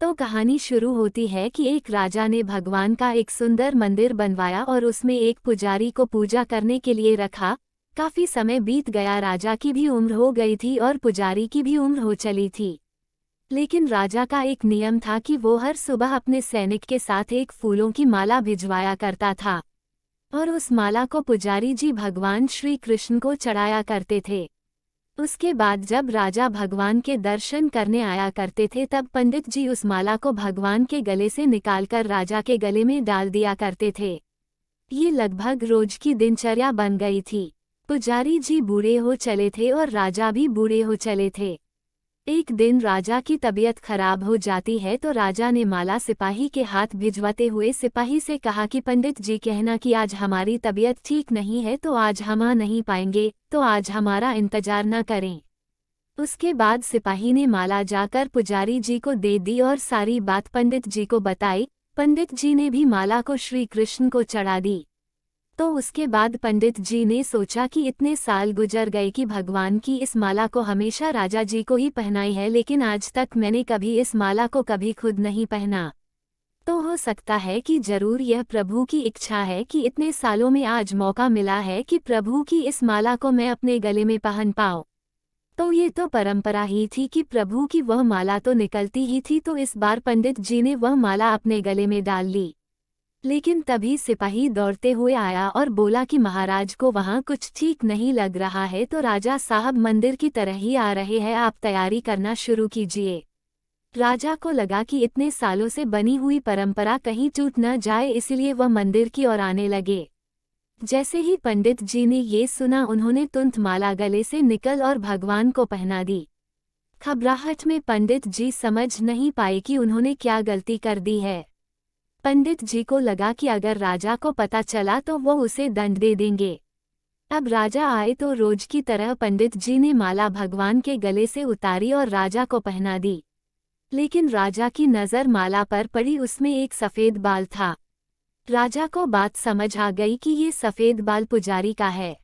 तो कहानी शुरू होती है कि एक राजा ने भगवान का एक सुंदर मंदिर बनवाया और उसमें एक पुजारी को पूजा करने के लिए रखा। काफी समय बीत गया, राजा की भी उम्र हो गई थी और पुजारी की भी उम्र हो चली थी। लेकिन राजा का एक नियम था कि वो हर सुबह अपने सैनिक के साथ एक फूलों की माला भिजवाया करता था और उस माला को पुजारी जी भगवान श्री कृष्ण को चढ़ाया करते थे। उसके बाद जब राजा भगवान के दर्शन करने आया करते थे तब पंडित जी उस माला को भगवान के गले से निकालकर राजा के गले में डाल दिया करते थे। ये लगभग रोज की दिनचर्या बन गई थी। पुजारी जी बूढ़े हो चले थे और राजा भी बूढ़े हो चले थे। एक दिन राजा की तबीयत खराब हो जाती है तो राजा ने माला सिपाही के हाथ भिजवाते हुए सिपाही से कहा कि पंडित जी कहना कि आज हमारी तबीयत ठीक नहीं है तो आज हम आ नहीं पाएंगे, तो आज हमारा इंतजार न करें। उसके बाद सिपाही ने माला जाकर पुजारी जी को दे दी और सारी बात पंडित जी को बताई। पंडित जी ने भी माला को श्री कृष्ण को चढ़ा दी। तो उसके बाद पंडित जी ने सोचा कि इतने साल गुजर गए कि भगवान की इस माला को हमेशा राजा जी को ही पहनाई है, लेकिन आज तक मैंने कभी इस माला को कभी खुद नहीं पहना। तो हो सकता है कि जरूर यह प्रभु की इच्छा है कि इतने सालों में आज मौका मिला है कि प्रभु की इस माला को मैं अपने गले में पहन पाऊँ। तो ये तो परंपरा ही थी कि प्रभु की वह माला तो निकलती ही थी, तो इस बार पंडित जी ने वह माला अपने गले में डाल ली। लेकिन तभी सिपाही दौड़ते हुए आया और बोला कि महाराज को वहाँ कुछ ठीक नहीं लग रहा है, तो राजा साहब मंदिर की तरह ही आ रहे हैं, आप तैयारी करना शुरू कीजिए। राजा को लगा कि इतने सालों से बनी हुई परंपरा कहीं टूट न जाए, इसलिए वह मंदिर की ओर आने लगे। जैसे ही पंडित जी ने ये सुना उन्होंने तुरंत माला गले से निकल और भगवान को पहना दी। घबराहट में पंडित जी समझ नहीं पाए कि उन्होंने क्या गलती कर दी है। पंडित जी को लगा कि अगर राजा को पता चला तो वो उसे दंड दे देंगे। अब राजा आए तो रोज की तरह पंडित जी ने माला भगवान के गले से उतारी और राजा को पहना दी। लेकिन राजा की नज़र माला पर पड़ी, उसमें एक सफ़ेद बाल था। राजा को बात समझ आ गई कि ये सफ़ेद बाल पुजारी का है।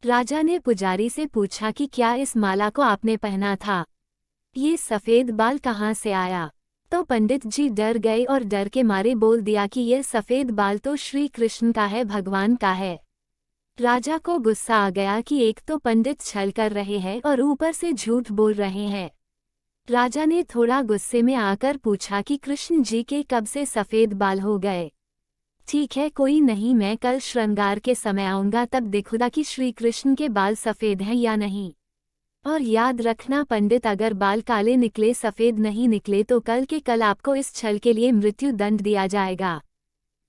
राजा ने पुजारी से पूछा कि क्या इस माला को आपने पहना था? ये सफ़ेद बाल कहाँ से आया? तो पंडित जी डर गए और डर के मारे बोल दिया कि यह सफ़ेद बाल तो श्री कृष्ण का है, भगवान का है। राजा को गुस्सा आ गया कि एक तो पंडित छल कर रहे हैं और ऊपर से झूठ बोल रहे हैं। राजा ने थोड़ा गुस्से में आकर पूछा कि कृष्ण जी के कब से सफ़ेद बाल हो गए? ठीक है, कोई नहीं, मैं कल श्रृंगार के समय आऊँगा, तब देखूंगा कि श्री कृष्ण के बाल सफ़ेद हैं या नहीं। और याद रखना पंडित, अगर बाल काले निकले, सफ़ेद नहीं निकले, तो कल के कल आपको इस छल के लिए मृत्यु दंड दिया जाएगा।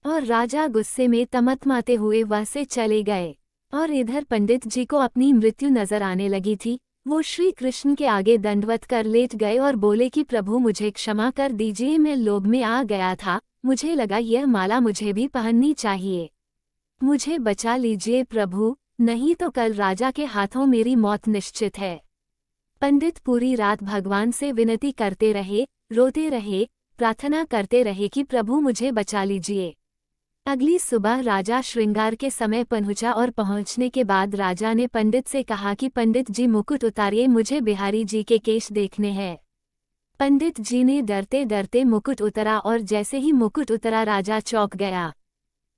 और राजा गुस्से में तमतमाते हुए वह से चले गए। और इधर पंडित जी को अपनी मृत्यु नजर आने लगी थी। वो श्री कृष्ण के आगे दंडवत कर लेट गए और बोले कि प्रभु मुझे क्षमा कर दीजिए, मैं लोभ में आ गया था, मुझे लगा यह माला मुझे भी पहननी चाहिए। मुझे बचा लीजिए प्रभु, नहीं तो कल राजा के हाथों मेरी मौत निश्चित है। पंडित पूरी रात भगवान से विनती करते रहे, रोते रहे, प्रार्थना करते रहे कि प्रभु मुझे बचा लीजिए। अगली सुबह राजा श्रृंगार के समय पहुंचा और पहुंचने के बाद राजा ने पंडित से कहा कि पंडित जी मुकुट उतारिए, मुझे बिहारी जी के केश देखने हैं। पंडित जी ने डरते डरते मुकुट उतरा और जैसे ही मुकुट उतरा राजा चौंक गया।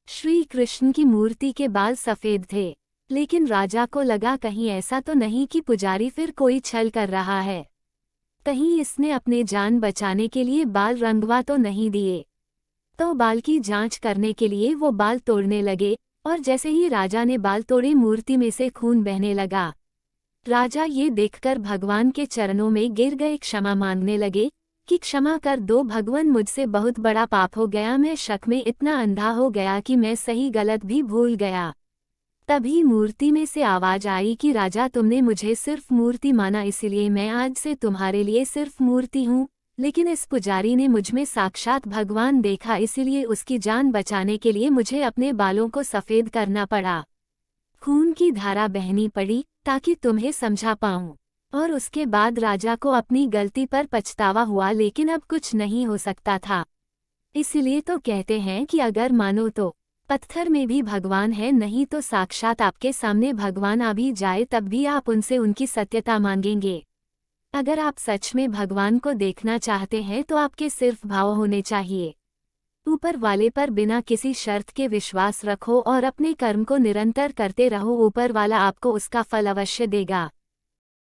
श्री कृष्ण की मूर्ति के बाल सफ़ेद थे। लेकिन राजा को लगा कहीं ऐसा तो नहीं कि पुजारी फिर कोई छल कर रहा है, कहीं इसने अपने जान बचाने के लिए बाल रंगवा तो नहीं दिए। तो बाल की जांच करने के लिए वो बाल तोड़ने लगे और जैसे ही राजा ने बाल तोड़े मूर्ति में से खून बहने लगा। राजा ये देखकर भगवान के चरणों में गिर गए, क्षमा मांगने लगे कि क्षमा कर दो भगवान, मुझसे बहुत बड़ा पाप हो गया, मैं शक में इतना अंधा हो गया कि मैं सही गलत भी भूल गया। तभी मूर्ति में से आवाज आई कि राजा तुमने मुझे सिर्फ मूर्ति माना, इसलिए मैं आज से तुम्हारे लिए सिर्फ मूर्ति हूँ। लेकिन इस पुजारी ने मुझमें साक्षात भगवान देखा, इसीलिए उसकी जान बचाने के लिए मुझे अपने बालों को सफ़ेद करना पड़ा। खून की धारा बहनी पड़ी ताकि तुम्हें समझा पाऊँ। और उसके बाद राजा को अपनी गलती पर पछतावा हुआ, लेकिन अब कुछ नहीं हो सकता था। इसलिए तो कहते हैं कि अगर मानो तो पत्थर में भी भगवान है, नहीं तो साक्षात आपके सामने भगवान आ भी जाए तब भी आप उनसे उनकी सत्यता मांगेंगे। अगर आप सच में भगवान को देखना चाहते हैं तो आपके सिर्फ भाव होने चाहिए। ऊपर वाले पर बिना किसी शर्त के विश्वास रखो और अपने कर्म को निरंतर करते रहो, ऊपर वाला आपको उसका फल अवश्य देगा।